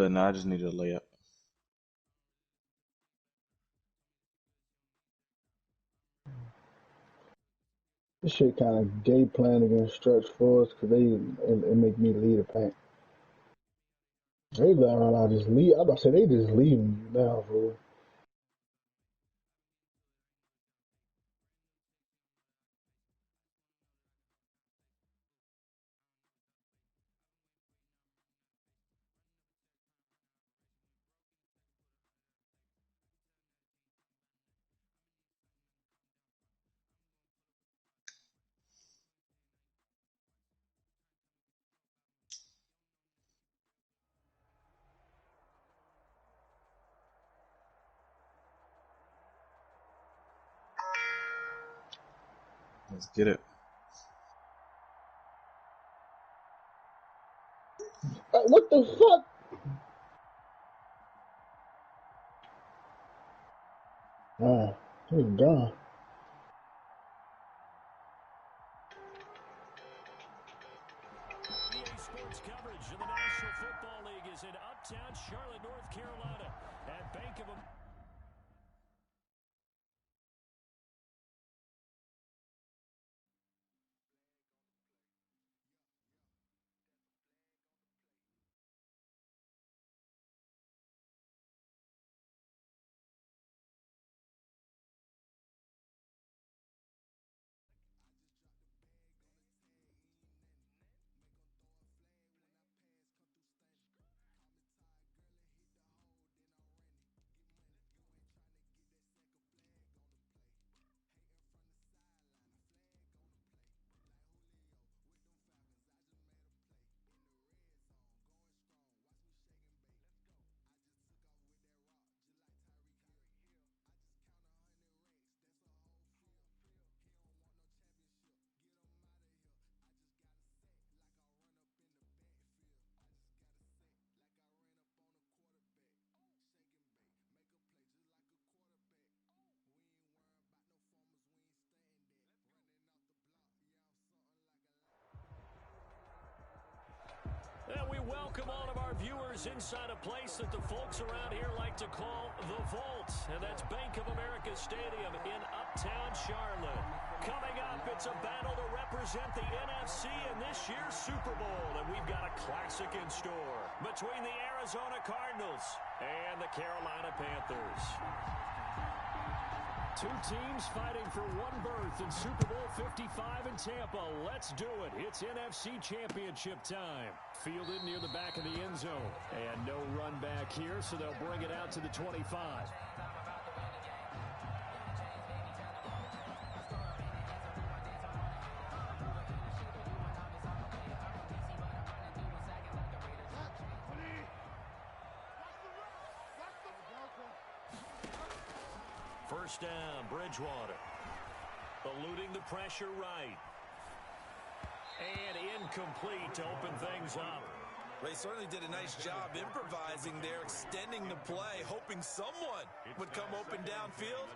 But no, I just need a layup. This shit kind of gay playing against stretch fours because it make me lead a paint. They learn I just leave. I'm about to say they just leaving you now, fool. Let's get it. What the fuck? Ah, he's gone. EA Sports coverage of the National Football League is in uptown Charlotte, North Carolina at Bank of America. And we welcome all of our viewers inside a place that the folks around here like to call the Vault. And that's Bank of America Stadium in uptown Charlotte. Coming up, it's a battle to represent the NFC in this year's Super Bowl. And we've got a classic in store between the Arizona Cardinals and the Carolina Panthers. Two teams fighting for one berth in Super Bowl 55 in Tampa. Let's do it. It's NFC Championship time. Fielded near the back of the end zone. And no run back here, so they'll bring it out to the 25. First down, Bridgewater. Eluding the pressure right. And incomplete to open things up. They certainly did a nice job improvising there, extending the play, hoping someone would come open downfield,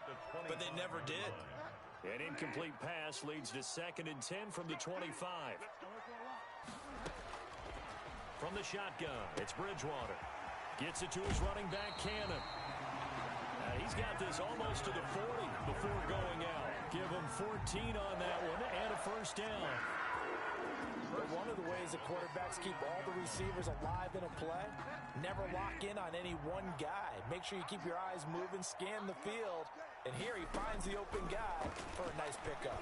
but they never did. An incomplete pass leads to 2nd and 10 from the 25. From the shotgun, it's Bridgewater. Gets it to his running back, Cannon. He's got this almost to the 40 before going out. Give him 14 on that one and a first down. But one of the ways that quarterbacks keep all the receivers alive in a play, never lock in on any one guy. Make sure you keep your eyes moving, scan the field, and here he finds the open guy for a nice pickup.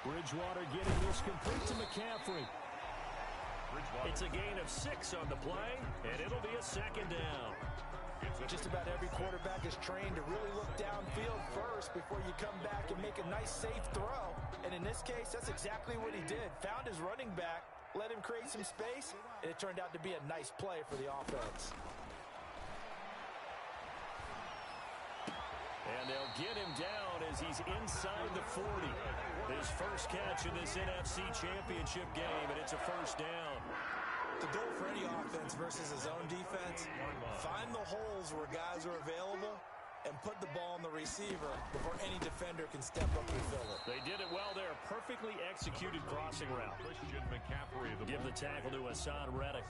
Bridgewater getting this complete to McCaffrey. It's a gain of 6 on the play, and it'll be a 2nd down. Just about every quarterback is trained to really look downfield first before you come back and make a nice, safe throw. And in this case, that's exactly what he did. Found his running back, let him create some space, and it turned out to be a nice play for the offense. And they'll get him down as he's inside the 40. His first catch in this NFC Championship game, and it's a first down. The goal for any offense versus a zone defense, find the holes where guys are available and put the ball on the receiver before any defender can step up and fill it. They did it well there. Perfectly executed crossing route. Christian McCaffrey. Give the tackle to Hassan Reddick.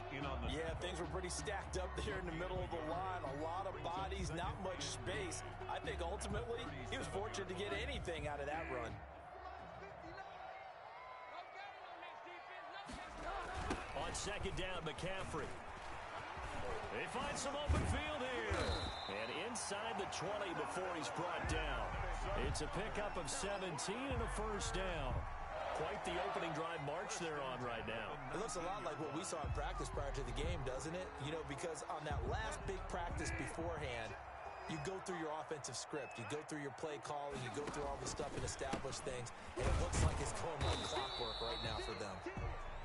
In on the Yeah, things were pretty stacked up there in the middle of the line. A lot of bodies, not much space. I think ultimately he was fortunate to get anything out of that run. On second down, McCaffrey. They find some open field here. And inside the 20 before he's brought down. It's a pickup of 17 and a first down. Quite the opening drive march they're on right now. It looks a lot like what we saw in practice prior to the game, doesn't it? You know, because on that last big practice beforehand, you go through your offensive script. You go through your play calling. You go through all the stuff and establish things. And it looks like it's going like clockwork right now for them.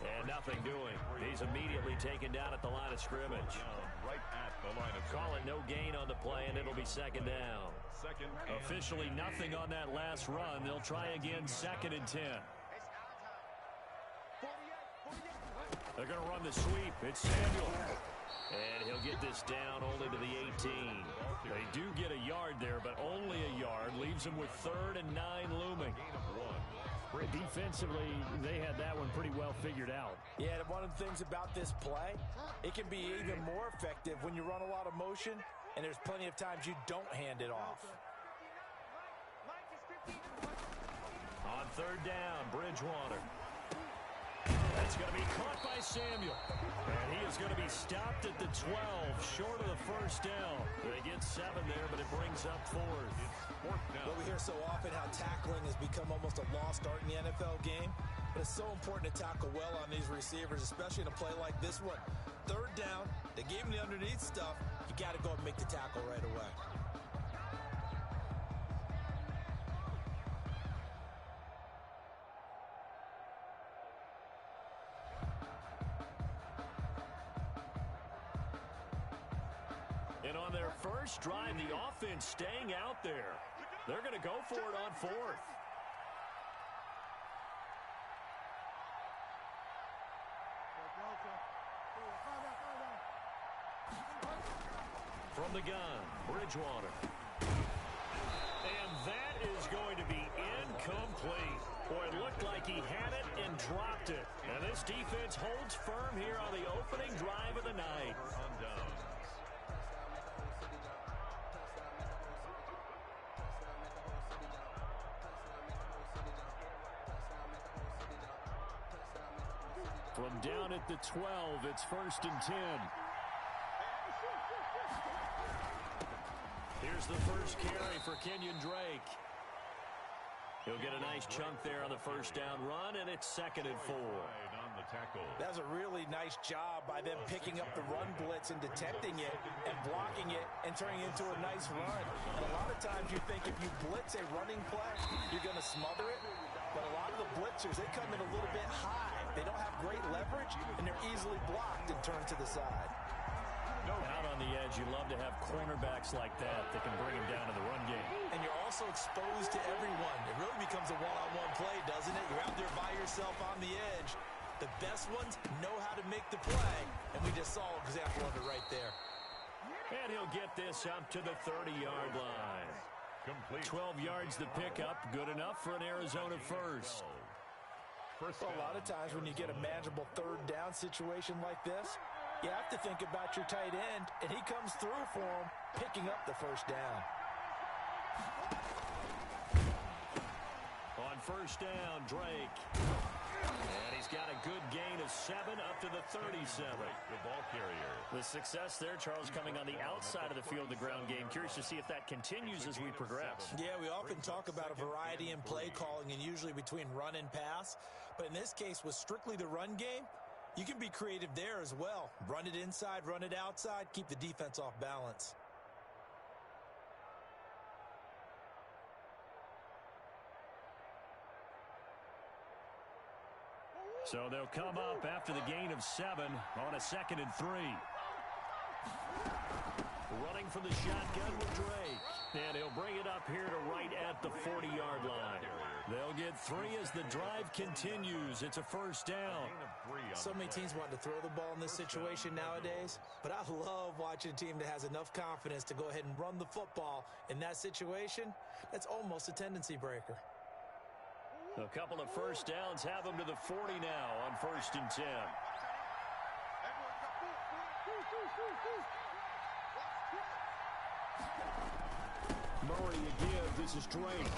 And nothing doing. He's immediately taken down at the line of scrimmage. right at the line of Call it no gain on the play, and it'll be second down. Officially nothing on that last run. They'll try again, 2nd and 10. They're going to run the sweep. It's Samuel. And he'll get this down only to the 18. They do get a yard there, but only a yard. Leaves them with 3rd and 9 looming. Defensively, they had that one pretty well figured out. Yeah, and one of the things about this play, it can be even more effective when you run a lot of motion, and there's plenty of times you don't hand it off. On 3rd down, Bridgewater. That's going to be caught by Samuel. And he is going to be stopped at the 12, short of the first down. They get 7 there, but it brings up 4th. Well, we hear so often how tackling has become almost a lost art in the NFL game. But it's so important to tackle well on these receivers, especially in a play like this one. 3rd down, they gave him the underneath stuff. You got to go and make the tackle right away. And on their first drive, the offense staying out there. They're going to go for it on 4th. From the gun, Bridgewater. And that is going to be incomplete. Boy, it looked like he had it and dropped it. And this defense holds firm here on the opening drive of the night. From down at the 12, it's 1st and 10. Here's the first carry for Kenyon Drake. He'll get a nice chunk there on the first down run, and it's 2nd and 4. That's a really nice job by them picking up the run blitz and detecting it and blocking it and turning it into a nice run. And a lot of times you think if you blitz a running play, you're going to smother it. But a lot of the blitzers, they come in a little bit high. They don't have great leverage, and they're easily blocked and turned to the side. Out on the edge, you love to have cornerbacks like that can bring him down in the run game. And you're also exposed to everyone. It really becomes a one-on-one play, doesn't it? You're out there by yourself on the edge. The best ones know how to make the play, and we just saw an example of it right there. And he'll get this up to the 30-yard line. Complete. 12 yards to pick up, good enough for an Arizona first. Well, a lot of times when you get a manageable 3rd down situation like this, you have to think about your tight end, and he comes through for him, picking up the first down. On 1st down, Drake. And he's got a good gain of 7 up to the 37. The ball carrier. The success there, Charles, coming on the outside of the field, the ground game. Curious to see if that continues as we progress. Yeah, we often talk about a variety in play calling and usually between run and pass. But in this case, with strictly the run game, you can be creative there as well. Run it inside, run it outside, keep the defense off balance. So they'll come up after the gain of 7 on a 2nd and 3. Running from the shotgun with Drake. And he'll bring it up here to right at the 40-yard line. They'll get 3 as the drive continues. It's a first down. So many teams want to throw the ball in this situation nowadays, but I love watching a team that has enough confidence to go ahead and run the football in that situation. That's almost a tendency breaker. A couple of first downs have them to the 40 now on 1st and 10. Murray again. This is Drake.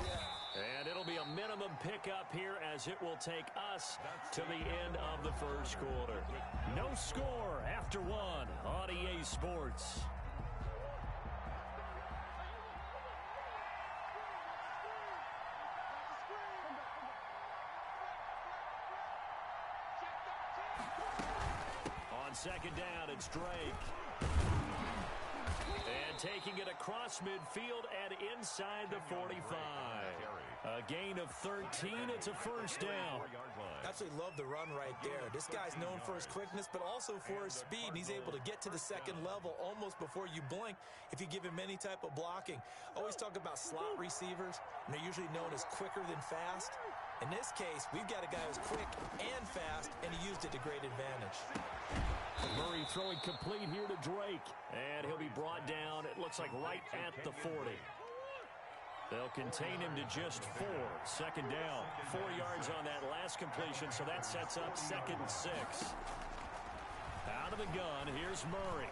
And it'll be a minimum pickup here as it will take us to the end of the first quarter. No score after 1 on EA Sports. On second down, it's Drake. And taking it across midfield and inside the 45. A gain of 13. It's a first down. Absolutely love the run right there. This guy's known for his quickness, but also for his speed. And he's able to get to the second level almost before you blink if you give him any type of blocking. Always talk about slot receivers, and they're usually known as quicker than fast. In this case, we've got a guy who's quick and fast, and he used it to great advantage. Murray throwing complete here to Drake. And he'll be brought down, it looks like right at the 40. They'll contain him to just 4. Second down. 4 yards on that last completion, so that sets up 2nd and 6. Out of the gun, here's Murray.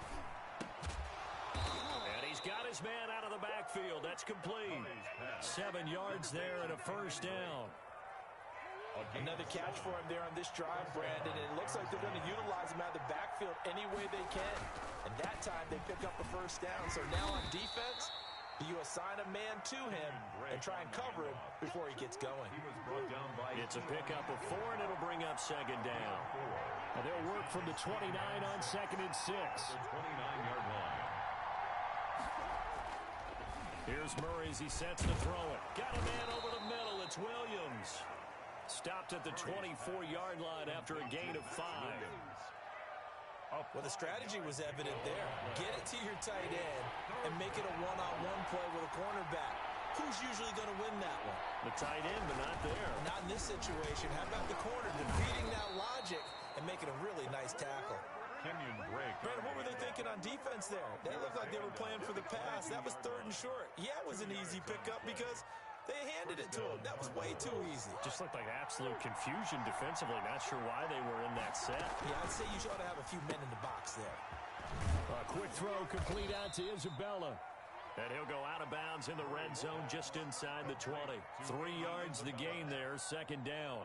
And he's got his man out of the backfield. That's complete. 7 yards there and a first down. Another catch for him there on this drive, Brandon, and it looks like they're going to utilize him out of the backfield any way they can. And that time they pick up a first down. So now on defense, you assign a man to him and try and cover him before he gets going. It's a pickup of 4, and it'll bring up second down. And they'll work from the 29 on 2nd and 6. 29-yard line. Here's Murray as he sets to throw it. Got a man over the middle. It's Williams. Stopped at the 24-yard line after a gain of 5. Well, the strategy was evident there. Get it to your tight end and make it a one-on-one play with a cornerback. Who's usually going to win that one? The tight end, but not there. Not in this situation. How about the corner defeating that logic and making a really nice tackle? Kenyon Drake. Brandon, what were they thinking on defense there? They looked like they were playing for the pass. That was 3rd and short. Yeah, it was an easy pickup because they handed it to him. That was way too easy. Just looked like absolute confusion defensively. Not sure why they were in that set. Yeah, I'd say you ought to have a few men in the box there. A quick throw complete out to Isabella. And he'll go out of bounds in the red zone just inside the 20. 3 yards the gain there, second down.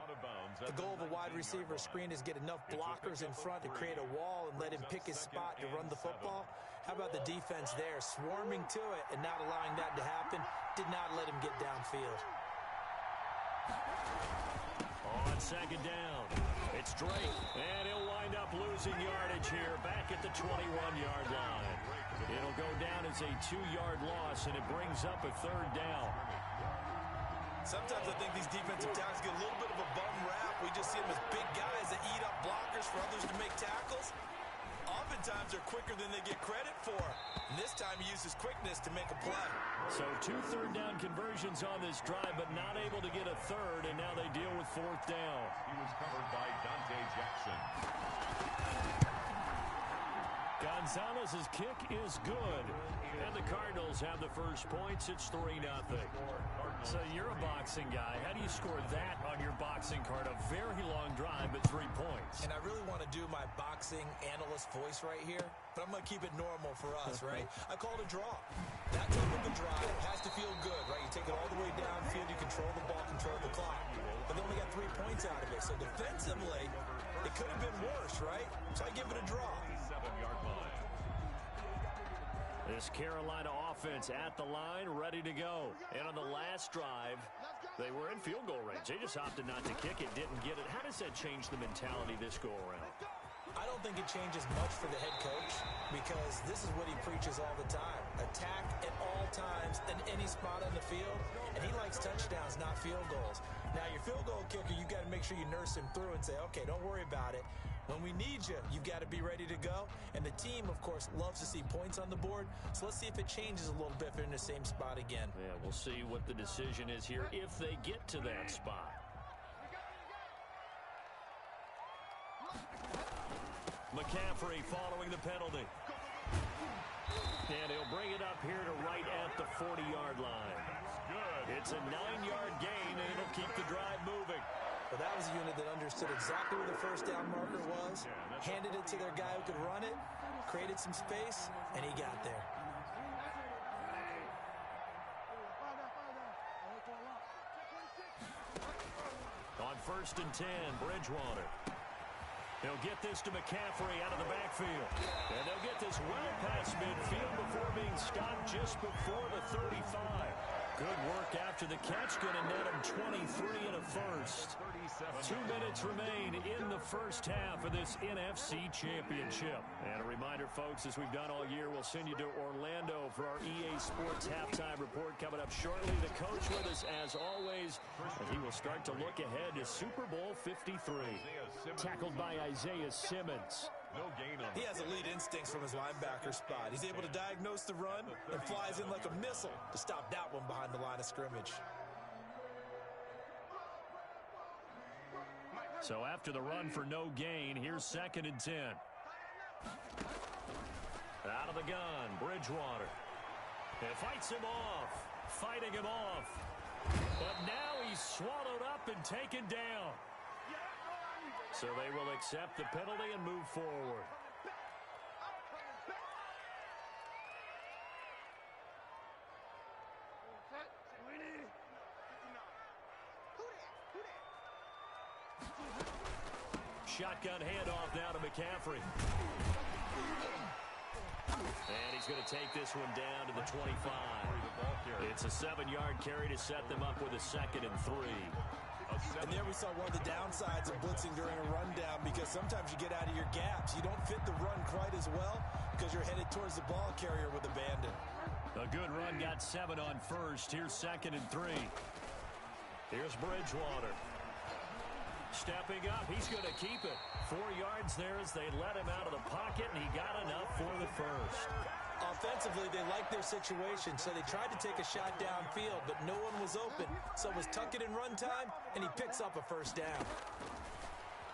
The goal of a wide receiver screen is get enough blockers in front to create a wall and let him pick his spot to run the football. How about the defense there, swarming to it and not allowing that to happen? Did not let him get downfield. On second down, it's Drake, and he'll wind up losing yardage here back at the 21-yard line. It'll go down as a 2-yard loss, and it brings up a 3rd down. Sometimes I think these defensive tackles get a little bit of a bum rap. We just see them as big guys that eat up blockers for others to make tackles. Oftentimes they're quicker than they get credit for. And this time he uses quickness to make a play. So 2 third-down conversions on this drive, but not able to get a 3rd, and now they deal with 4th down. He was covered by Dante Jackson. Gonzalez's kick is good. And the Cardinals have the first points. It's 3-0. So you're a boxing guy. How do you score that on your boxing card? A very long drive, but 3 points. And I really want to do my boxing analyst voice right here, but I'm going to keep it normal for us, right? I call it a draw. That type of a drive has to feel good, right? You take it all the way downfield, you control the ball, control the clock. But they only got 3 points out of it. So defensively, it could have been worse, right? So I give it a draw. 7-yard line. This Carolina offense at the line, ready to go. And on the last drive, they were in field goal range. They just opted not to kick it, didn't get it. How does that change the mentality this go around? I don't think it changes much for the head coach because this is what he preaches all the time. Attack at all times in any spot on the field, and he likes touchdowns, not field goals. Now, your field goal kicker, you got to make sure you nurse him through and say, okay, don't worry about it. When we need you, you've got to be ready to go. And the team, of course, loves to see points on the board. So let's see if it changes a little bit if they're in the same spot again. Yeah, we'll see what the decision is here if they get to that spot. McCaffrey following the penalty. And he'll bring it up here to right at the 40-yard line. It's a 9-yard gain, and it'll keep the drive moving. Well, that was a unit that understood exactly where the first down marker was, handed it to their guy who could run it, created some space, and he got there. On 1st and 10, Bridgewater. They'll get this to McCaffrey out of the backfield. And they'll get this well past midfield before being stopped just before the 35. Good work after the catch. Going to net him 23 and a first. 2 minutes remain in the first half of this NFC Championship. And a reminder, folks, as we've done all year, we'll send you to Orlando for our EA Sports halftime report coming up shortly. The coach with us, as always, and he will start to look ahead to Super Bowl 53. Tackled by Isaiah Simmons. No gain on He has elite instincts from his linebacker spot. He's able to diagnose the run and flies in like a missile to stop that one behind the line of scrimmage. So after the run for no gain, here's 2nd and 10. Out of the gun, Bridgewater. It fights him off, fighting him off. But now he's swallowed up and taken down. So they will accept the penalty and move forward. Shotgun handoff now to McCaffrey. And he's going to take this one down to the 25. It's a 7-yard carry to set them up with a 2nd and 3. And there we saw one of the downsides of blitzing during a rundown, because sometimes you get out of your gaps. You don't fit the run quite as well because you're headed towards the ball carrier with abandon. A good run got 7 on first. Here's 2nd and 3. Here's Bridgewater. Stepping up, he's going to keep it. 4 yards there as they let him out of the pocket, and he got enough for the first. Offensively, they liked their situation, so they tried to take a shot downfield, but no one was open. So it was tuck it in run time, and he picks up a first down.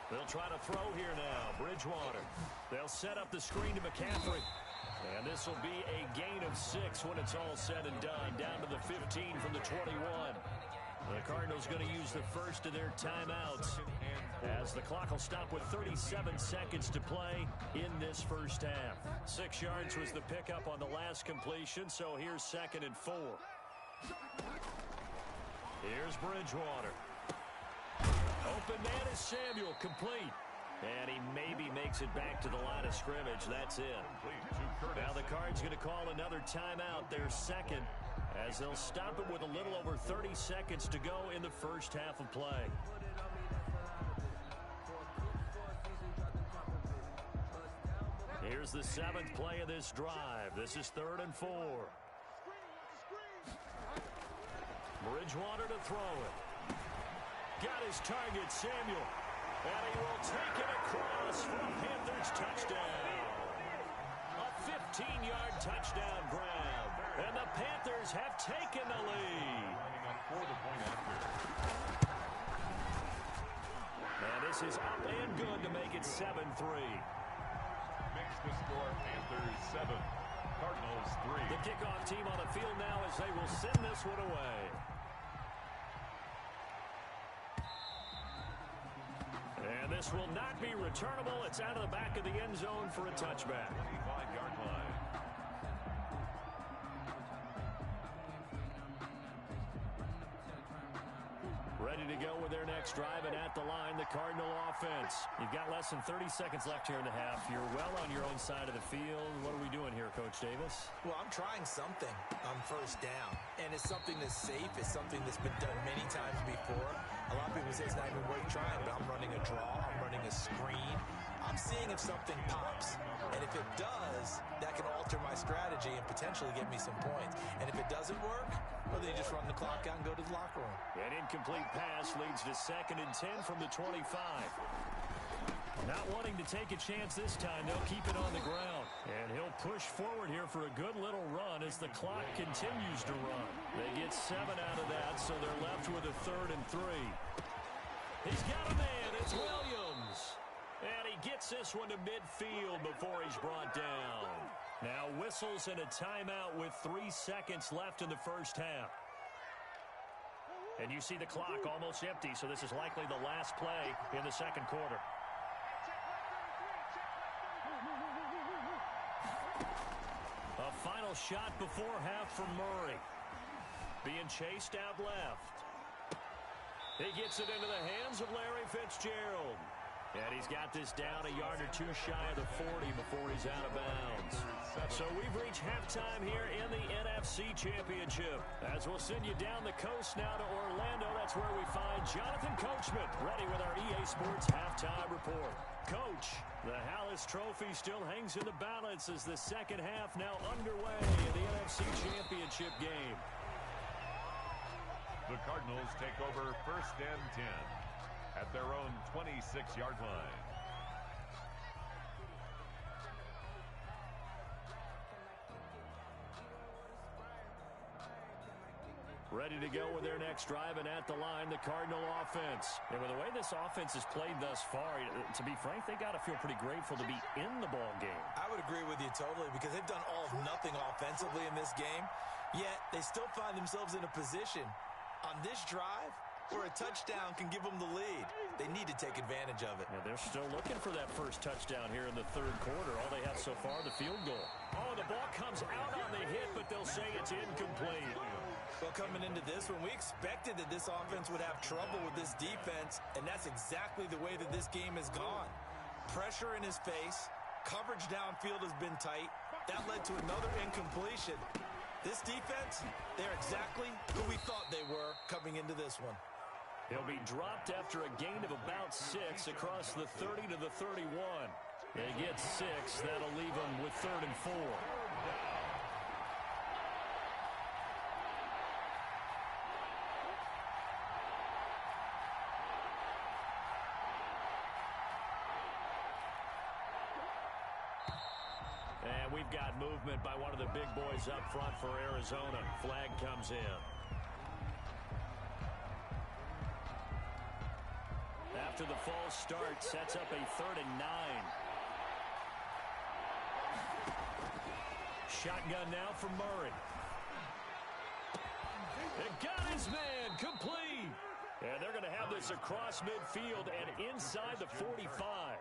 They'll try to throw here now. Bridgewater. They'll set up the screen to McCaffrey. And this will be a gain of 6 when it's all said and done. Down to the 15 from the 21. The Cardinals going to use the first of their timeouts as the clock will stop with 37 seconds to play in this first half. 6 yards was the pickup on the last completion, so here's 2nd and 4. Here's Bridgewater. Open man is Samuel, complete. And he maybe makes it back to the line of scrimmage. That's it. Now the Cards going to call another timeout, their second, as they'll stop it with a little over 30 seconds to go in the first half of play. Here's the 7th play of this drive. This is 3rd and 4. Bridgewater to throw it. Got his target, Samuel. And he will take it across for a Panthers touchdown. A 15-yard touchdown grab. And the Panthers have taken the lead. And this is up and good to make it 7-3. Makes the score Panthers 7, Cardinals 3. The kickoff team on the field now as they will send this one away. And this will not be returnable. It's out of the back of the end zone for a touchback. 25-yard line. Ready to go with their next drive, and at the line, the Cardinal offense. You've got less than 30 seconds left here in the half. You're well on your own side of the field. What are we doing here, Coach Davis? Well, I'm trying something on first down, and it's something that's safe. It's something that's been done many times before. A lot of people say it's not even worth trying, but I'm running a draw. I'm running a screen. I'm seeing if something pops, and if it does, that can alter my strategy and potentially get me some points. And if it doesn't work, well, then you just run the clock out and go to the locker room. An incomplete pass leads to 2nd and 10 from the 25. Not wanting to take a chance this time, they'll keep it on the ground. And he'll push forward here for a good little run as the clock continues to run. They get 7 out of that, so they're left with a 3rd and 3. He's got a man. It's Williams. And he gets this one to midfield before he's brought down. Now whistles and a timeout with 3 seconds left in the first half. And you see the clock almost empty, so this is likely the last play in the second quarter. A final shot before half from Murray. Being chased out left. He gets it into the hands of Larry Fitzgerald. And he's got this down a yard or 2 shy of the 40 before he's out of bounds. So we've reached halftime here in the NFC Championship. As we'll send you down the coast now to Orlando, that's where we find Jonathan Coachman ready with our EA Sports Halftime Report. Coach, the Hallis Trophy still hangs in the balance as the second half now underway in the NFC Championship game. The Cardinals take over 1st and 10 at their own 26-yard line. Ready to go with their next drive, and at the line, the Cardinal offense. And with the way this offense has played thus far, to be frank, they got to feel pretty grateful to be in the ball game. I would agree with you totally because they've done all of nothing offensively in this game, yet they still find themselves in a position on this drive where a touchdown can give them the lead. They need to take advantage of it. Yeah, they're still looking for that first touchdown here in the third quarter. All they have so far, the field goal. Oh, the ball comes out on the hit, but they'll say it's incomplete. Well, coming into this one, we expected that this offense would have trouble with this defense, and that's exactly the way that this game has gone. Pressure in his face, coverage downfield has been tight. That led to another incompletion. This defense, they're exactly who we thought they were coming into this one. He'll be dropped after a gain of about 6 across the 30 to the 31. They get 6. That'll leave them with 3rd and 4. And we've got movement by one of the big boys up front for Arizona. Flag comes in. After the false start, sets up a 3rd and 9. Shotgun now for Murray. It got his man complete. And they're going to have this across midfield and inside the 45.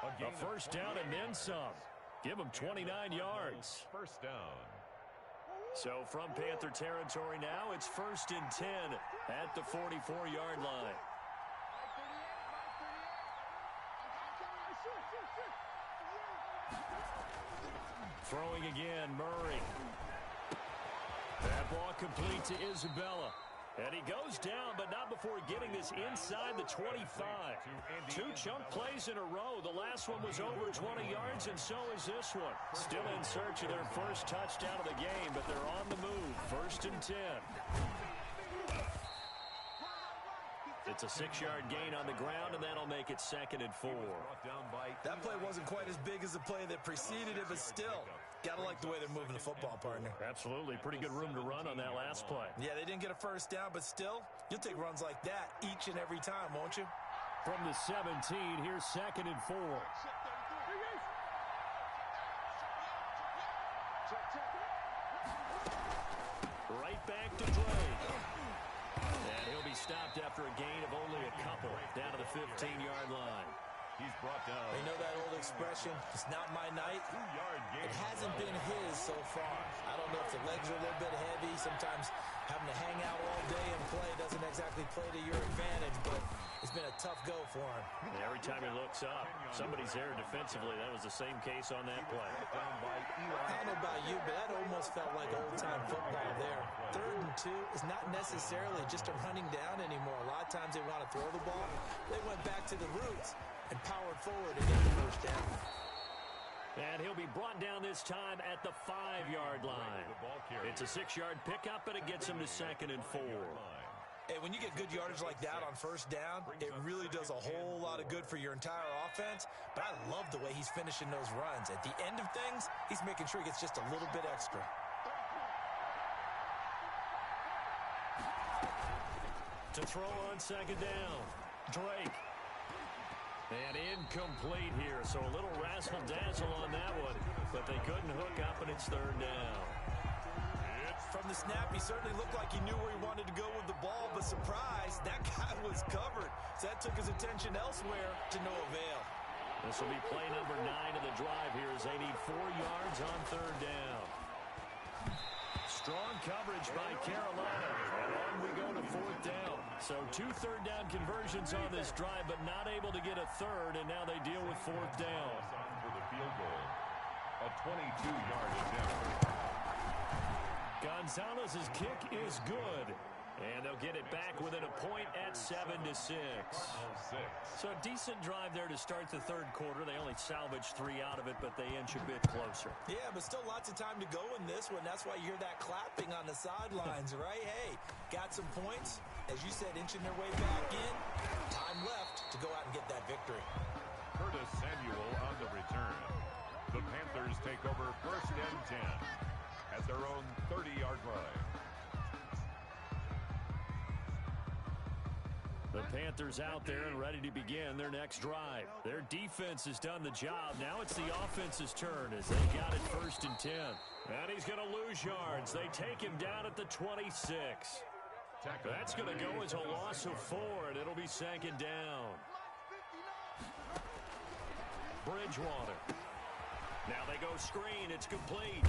A first down and then some. Give them 29 yards. First down. So from Panther territory now, it's 1st and 10 at the 44-yard line. Throwing again, Murray. That ball complete to Isabella. And he goes down, but not before getting this inside the 25. 2 chunk plays in a row. The last one was over 20 yards, and so is this one. Still in search of their first touchdown of the game, but they're on the move. 1st and 10. It's a 6-yard gain on the ground, and that'll make it 2nd and 4. That play wasn't quite as big as the play that preceded it, but still, gotta like the way they're moving the football, partner. Absolutely. Pretty good room to run on that last play. Yeah, they didn't get a first down, but still, you'll take runs like that each and every time, won't you? From the 17, here's 2nd and 4. Right back to Dre. And he'll be stopped after a gain of only a couple down to the 15-yard line. He's brought down. You know that old expression, it's not my night? 2-yard gain. It hasn't been his so far. I don't know if the legs are a little bit heavy. Sometimes having to hang out all day and play doesn't exactly play to your advantage, but it's been a tough go for him. And every time he looks up, somebody's there defensively. That was the same case on that play. I don't know about you, but that almost felt like old-time football there. 3rd and 2 is not necessarily just a running down anymore. A lot of times they want to throw the ball. They went back to the roots and powered forward and get the first down. And he'll be brought down this time at the 5-yard line. It's a 6-yard pickup, and it gets him to 2nd and 4. And when you get good yardage like that on first down, it really does a whole lot of good for your entire offense. But I love the way he's finishing those runs. At the end of things, he's making sure he gets just a little bit extra. To throw on second down, Drake. And incomplete here, so a little razzle-dazzle on that one, but they couldn't hook up, and it's third down. From the snap, he certainly looked like he knew where he wanted to go with the ball, but surprise, that guy was covered. So that took his attention elsewhere to no avail. This will be play number 9 of the drive here as they need 4 yards on third down. Strong coverage by Carolina, and on we go to fourth down. So 2 third-down conversions on this drive, but not able to get a third, and now they deal with fourth down. For the field goal, a 22-yard attempt. Gonzalez's kick is good, and they'll get it back within a point at 7-6. So a decent drive there to start the third quarter. They only salvaged 3 out of it, but they inch a bit closer. Yeah, but still lots of time to go in this one. That's why you hear that clapping on the sidelines, right? Hey, got some points. As you said, inching their way back in. Time left to go out and get that victory. Curtis Samuel on the return. The Panthers take over first and 10 at their own 30-yard line. The Panthers out there and ready to begin their next drive. Their defense has done the job. Now it's the offense's turn as they got it first and 10. And he's going to lose yards. They take him down at the 26. That's going to go as a loss of 4, and it'll be second down. Bridgewater. Now they go screen. It's complete.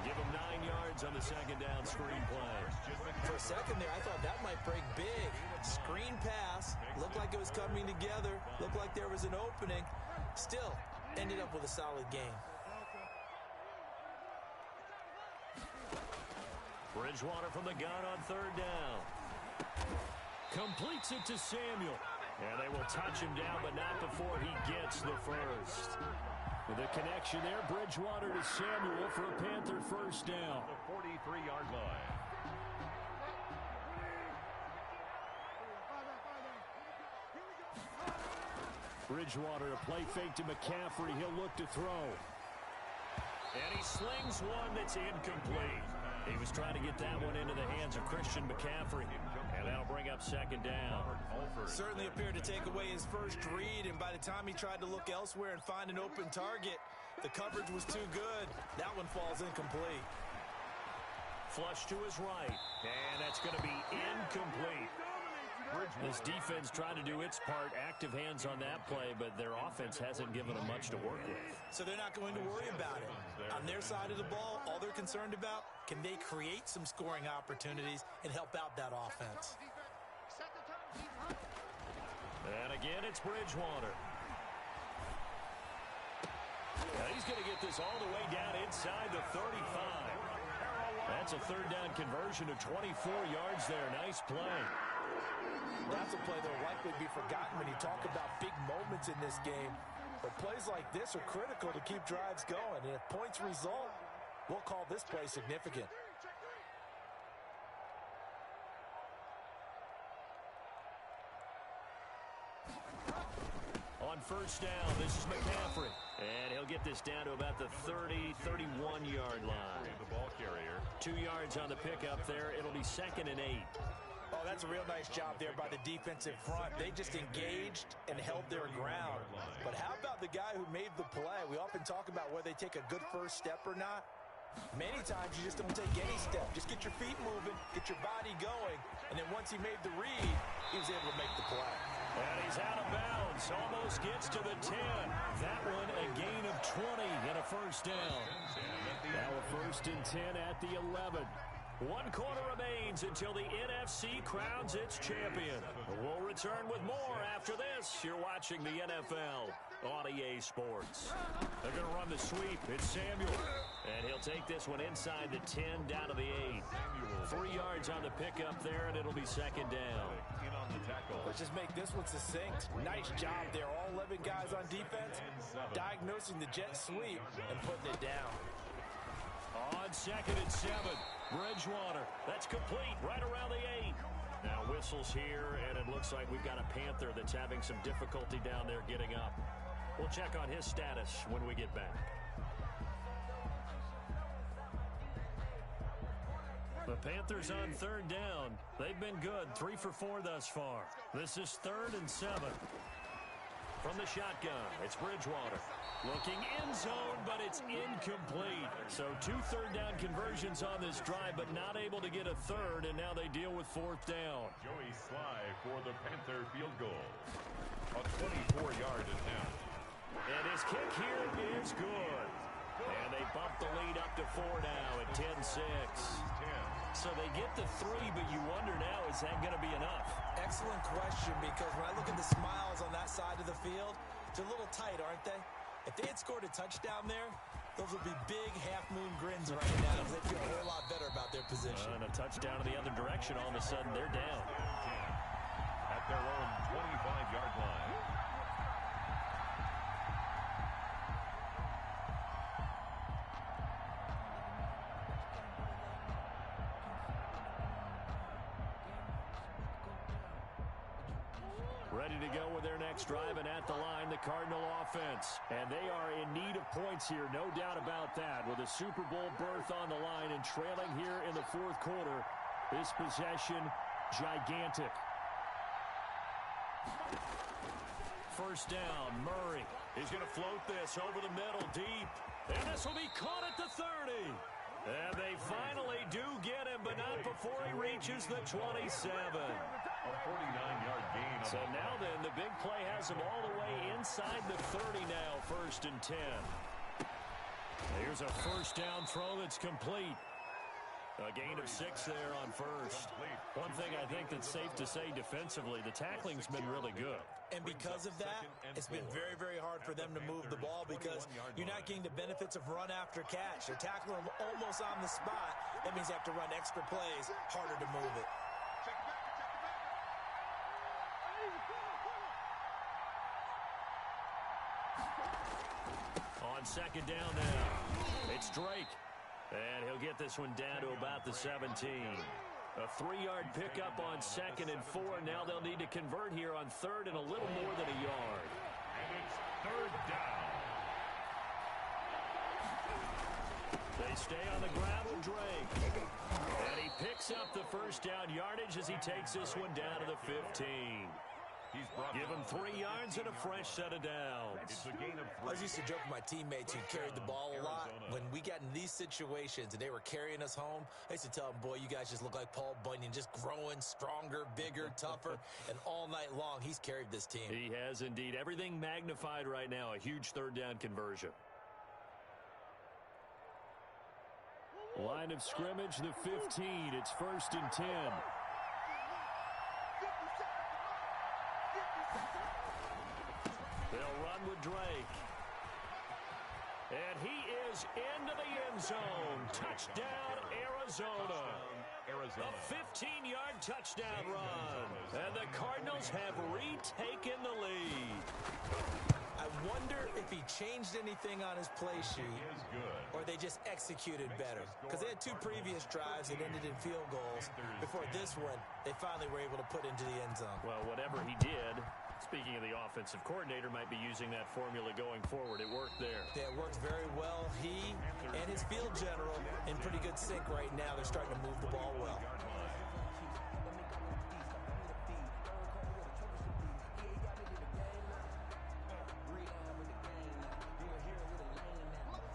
Give him 9 yards on the second down screen play. For a second there, I thought that might break big. Screen pass. Looked like it was coming together. Looked like there was an opening. Still, ended up with a solid game. Bridgewater from the gun on third down. Completes it to Samuel. And they will touch him down, but not before he gets the first. With a connection there, Bridgewater to Samuel for a Panther first down. The 43-yard line. Bridgewater, a play fake to McCaffrey. He'll look to throw. And he slings one that's incomplete. He was trying to get that one into the hands of Christian McCaffrey. And that'll bring up second down. Certainly appeared to take away his first read, and by the time he tried to look elsewhere and find an open target, the coverage was too good. That one falls incomplete. Flush to his right. And that's going to be incomplete. This defense trying to do its part, active hands on that play, but their offense hasn't given them much to work with. So they're not going to worry about it. On their side of the ball, all they're concerned about, can they create some scoring opportunities and help out that offense? And again, it's Bridgewater. Now he's going to get this all the way down inside the 35. That's a third down conversion of 24 yards there. Nice play. That's a play that will likely be forgotten when you talk about big moments in this game. But plays like this are critical to keep drives going. And if points result, we'll call this play significant. On first down, this is McCaffrey. And he'll get this down to about the 30, 31-yard line. The ball carrier. 2 yards on the pickup there. It'll be second and 8. Oh, that's a real nice job there by the defensive front. They just engaged and held their ground. But how about the guy who made the play? We often talk about whether they take a good first step or not. Many times you just don't take any step. Just get your feet moving, get your body going, and then once he made the read, he was able to make the play. And he's out of bounds. Almost gets to the 10. That one a gain of 20 and a first down. Now a first and 10 at the 11. 1 quarter remains until the NFC crowns its champion. We'll return with more after this. You're watching the NFL on EA Sports. They're going to run the sweep. It's Samuel. And he'll take this one inside the 10 down to the 8. 3 yards on the pickup there, and it'll be second down. Let's just make this one succinct. Nice job there. All 11 guys on defense diagnosing the jet sweep and putting it down. On second and 7. Bridgewater, that's complete right around the 8. Now whistles here, and it looks like we've got a Panther that's having some difficulty down there getting up. We'll check on his status when we get back. The Panthers on third down. They've been good, 3 for 4 thus far. This is 3rd and 7. From the shotgun, it's Bridgewater. Looking end zone, but it's incomplete. So 2 third-down conversions on this drive, but not able to get a third, and now they deal with 4th down. Joey Sly for the Panther field goal. A 24-yard attempt. And his kick here is good. And they bump the lead up to 4 now at 10-6. So they get the 3, but you wonder now, is that going to be enough? Excellent question, because when I look at the smiles on that side of the field, it's a little tight, aren't they? If they had scored a touchdown there, those would be big half-moon grins right now. They feel a whole lot better about their position. And a touchdown in the other direction, all of a sudden they're down. At their own 25-yard line. Ready to go with their next drive, and at the line, the Cardinal offense. And they are in need of points here, no doubt about that. With a Super Bowl berth on the line and trailing here in the 4th quarter, this possession, gigantic. First down, Murray. He's going to float this over the middle, deep. And this will be caught at the 30. And they finally do get him, but not before he reaches the 27. A 49-yard gain. So now then, the big play has him all the way inside the 30 now, 1st and 10. Here's a first down throw that's complete. A gain of 6 there on first. One thing I think that's safe to say defensively, the tackling's been really good. And because of that, it's been very, very hard for them to move the ball because you're not getting the benefits of run after catch. They're tackling them almost on the spot. That means they have to run extra plays, harder to move it. On second down now, it's Drake. And he'll get this one down to about the 17. A 3-yard pickup on 2nd and 4. Now they'll need to convert here on 3rd and a little more than a yard. And it's 3rd down. They stay on the ground with Drake. And he picks up the first down yardage as he takes this one down to the 15. Give him 3 yards and a fresh set of downs. I was used to joke with my teammates who carried the ball a lot. When we got in these situations and they were carrying us home, I used to tell them, boy, you guys just look like Paul Bunyan, just growing stronger, bigger, tougher. And all night long, he's carried this team. He has indeed. Everything magnified right now. A huge 3rd down conversion. Line of scrimmage, the 15. It's 1st and 10. They'll run with Drake. And he is into the end zone. Touchdown, Arizona. A 15-yard touchdown run. And the Cardinals have retaken the lead. I wonder if he changed anything on his play sheet or they just executed better. Because they had 2 previous drives that ended in field goals. Before this one, they finally were able to put into the end zone. Well, whatever he did, speaking of the offensive coordinator, might be using that formula going forward. It worked there. Yeah, it worked very well. He and his field general in pretty good sync right now. They're starting to move the ball well.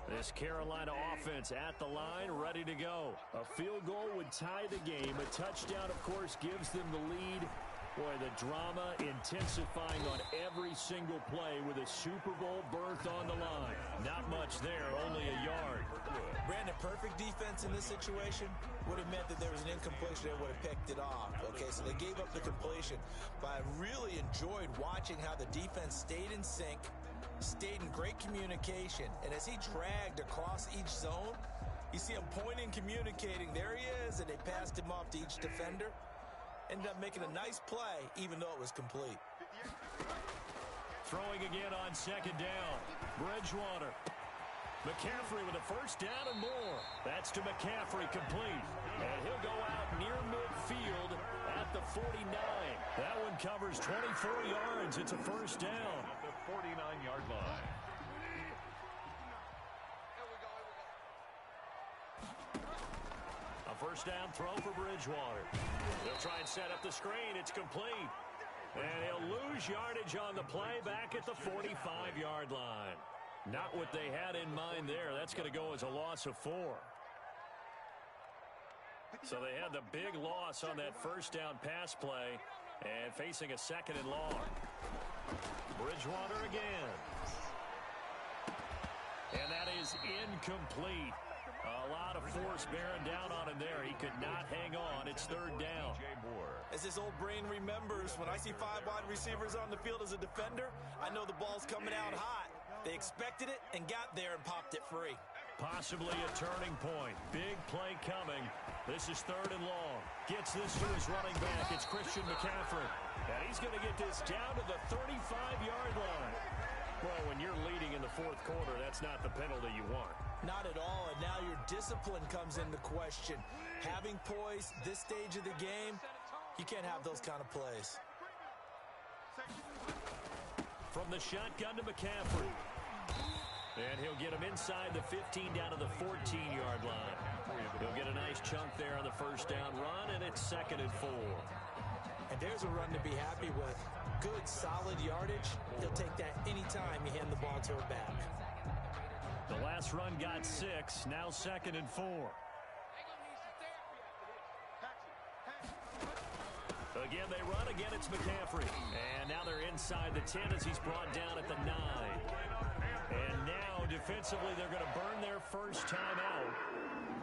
This Carolina offense at the line, ready to go. A field goal would tie the game. A touchdown, of course, gives them the lead. Boy, the drama intensifying on every single play with a Super Bowl berth on the line. Not much there, only a yard. Brandon, perfect defense in this situation would have meant that there was an incompletion that would have picked it off. Okay, so they gave up the completion. But I really enjoyed watching how the defense stayed in sync, stayed in great communication. And as he dragged across each zone, you see him pointing, communicating. There he is, and they passed him off to each defender. Ended up making a nice play, even though it was complete. Throwing again on second down. Bridgewater. McCaffrey with a first down and more. That's to McCaffrey, complete. And he'll go out near midfield at the 49. That one covers 24 yards. It's a first down. At the 49-yard line. A first down throw for Bridgewater. He'll try and set up the screen. It's complete. And he'll lose yardage on the play back at the 45-yard line. Not what they had in mind there. That's going to go as a loss of 4. So they had the big loss on that first down pass play and facing a second and long. Bridgewater again. And that is incomplete. A lot of force bearing down on him there. He could not hang on. It's third down. As his old brain remembers, when I see 5 wide receivers on the field as a defender, I know the ball's coming out hot. They expected it and got there and popped it free. Possibly a turning point. Big play coming. This is third and long. Gets this to his running back. It's Christian McCaffrey. And he's going to get this down to the 35-yard line. Well, when you're leading in the fourth quarter, that's not the penalty you want. Not at all, and now your discipline comes into question. Having poise this stage of the game, you can't have those kind of plays. From the shotgun to McCaffrey. And he'll get him inside the 15 down to the 14-yard line. He'll get a nice chunk there on the first down run, and it's second and 4. And there's a run to be happy with. Good, solid yardage. He'll take that anytime you hand the ball to a back. The last run got 6, now second and 4. Again, they run. Again, it's McCaffrey. And now they're inside the 10 as he's brought down at the 9. And now, defensively, they're going to burn their first time out.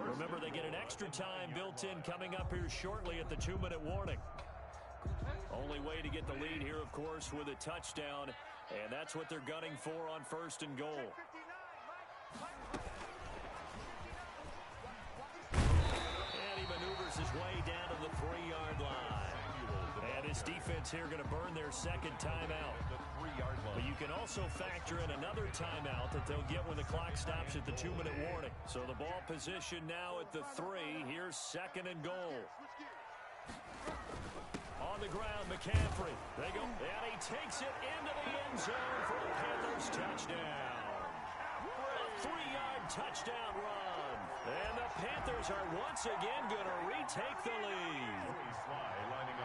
Remember, they get an extra time built in coming up here shortly at the 2-minute warning. Only way to get the lead here, of course, with a touchdown. And that's what they're gunning for on first and goal. And he maneuvers his way down to the 3-yard line. And his defense here going to burn their second timeout. But you can also factor in another timeout that they'll get when the clock stops at the 2-minute warning. So the ball position now at the 3. Here's second and goal. On the ground, McCaffrey. They go, and he takes it into the end zone for a Panthers touchdown. A 3-yard touchdown run. And the Panthers are once again going to retake the lead.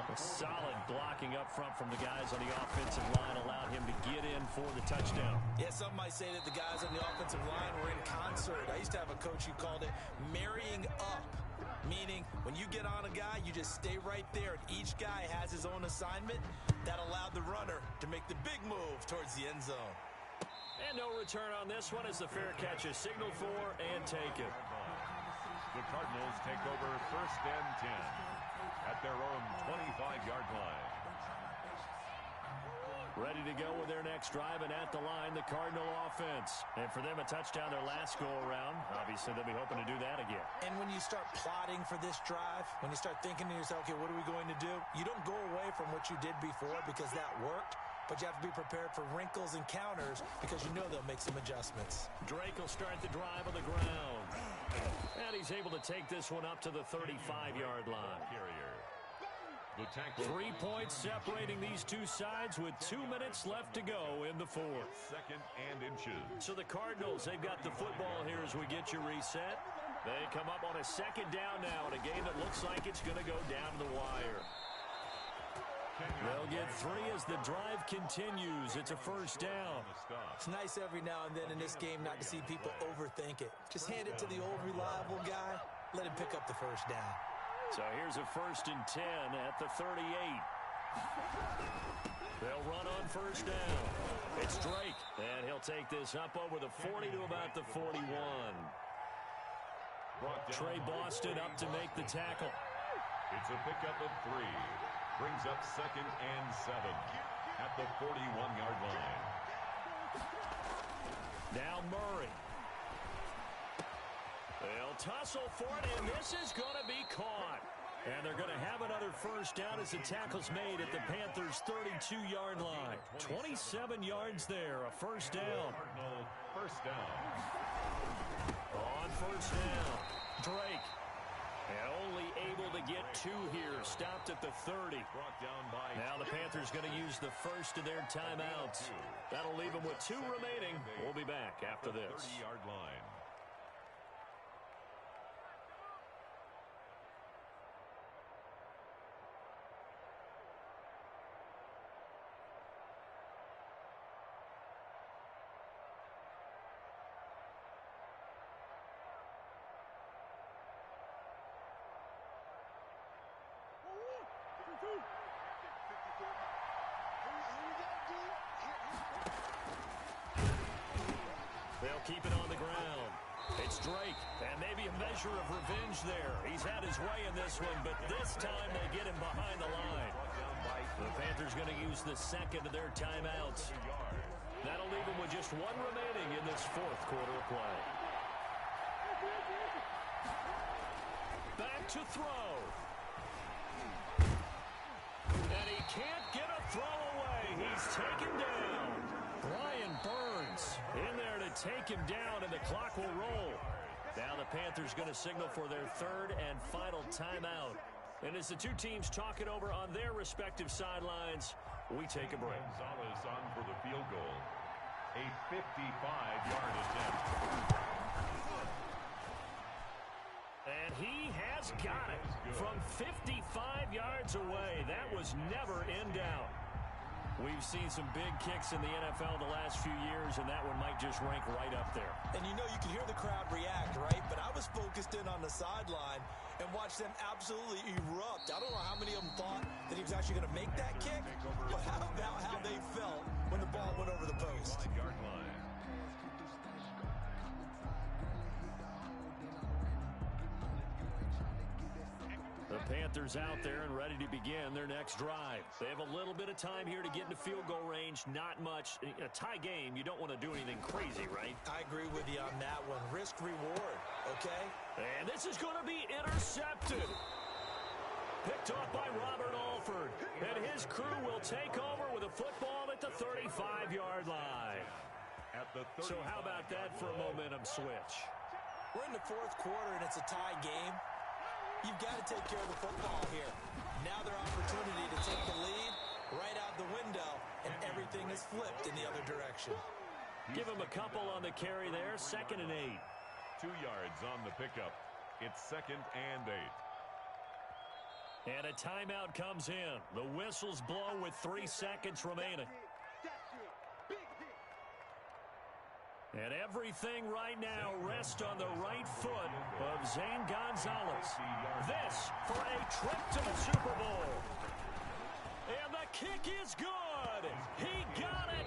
A solid blocking up front from the guys on the offensive line allowed him to get in for the touchdown. Yeah, some might say that the guys on the offensive line were in concert. I used to have a coach who called it marrying up, meaning when you get on a guy, you just stay right there, and each guy has his own assignment. That allowed the runner to make the big move towards the end zone. And no return on this one as the fair catch is signaled for and taken. The Cardinals take over first and 10 at their own 25-yard line. Ready to go with their next drive, and at the line, the Cardinal offense. And for them, a touchdown their last go-around. Obviously, they'll be hoping to do that again. And when you start plotting for this drive, when you start thinking to yourself, okay, what are we going to do? You don't go away from what you did before because that worked, but you have to be prepared for wrinkles and counters because you know they'll make some adjustments. Drake will start the drive on the ground. And he's able to take this one up to the 35-yard line. 3 points separating these two sides with 2 minutes left to go in the fourth. Second and inches. So the Cardinals, they've got the football here as we get you reset. They come up on a second down now in a game that looks like it's going to go down to the wire. They'll get 3 as the drive continues. It's a first down. It's nice every now and then in this game not to see people overthink it. Just hand it to the old reliable guy. Let him pick up the first down. So here's a first and 10 at the 38. They'll run on first down. It's Drake, and he'll take this up over the 40 to about the 41. Trey Boston up to make the tackle. It's a pickup of 3. Brings up second and 7 at the 41-yard line. Now Murray. They'll tussle for it, and this is going to be caught. And they're going to have another first down as the tackle's made at the Panthers' 32-yard line. 27 yards there, a first down. First down. first down. Drake. And only able to get 2 here. Stopped at the 30. Now the Panthers going to use the first of their timeouts. That'll leave them with 2 remaining. We'll be back after this. 30-yard line. They'll keep it on the ground. It's Drake, and maybe a measure of revenge there. He's had his way in this one, but this time they get him behind the line. The Panthers going to use the second of their timeouts. That'll leave them with just 1 remaining in this 4th quarter of play. Back to throw. And he can't get a throw away. He's taken down. Brian Burns in there to take him down, and the clock will roll. Now the Panthers going to signal for their 3rd and final timeout. And as the 2 teams talk it over on their respective sidelines, we take a break. Gonzalez on for the field goal. A 55-yard attempt. And he has got it from 55 yards away. That was never in doubt. We've seen some big kicks in the NFL the last few years, and that one might just rank right up there. And you know, you can hear the crowd react, right? But I was focused in on the sideline and watched them absolutely erupt. I don't know how many of them thought that he was actually going to make that kick, but how about how they felt when the ball went over the post? 5-yard line. The Panthers out there and ready to begin their next drive. They have a little bit of time here to get into field goal range. Not much. A tie game, you don't want to do anything crazy, right? I agree with you on that one. Risk reward, okay? And this is going to be intercepted. Picked off by Robert Alford. And his crew will take over with a football at the 35-yard line. So how about that for a momentum switch? We're in the 4th quarter, and it's a tie game. You've got to take care of the football here. Now their opportunity to take the lead right out the window, and everything is flipped in the other direction. Give him a couple on the carry there. 2nd and 8. 2 yards on the pickup. It's 2nd and 8. And a timeout comes in. The whistles blow with 3 seconds remaining. And everything right now rests on the right foot of Zane Gonzalez. This for a trip to the Super Bowl. And the kick is good. He got it.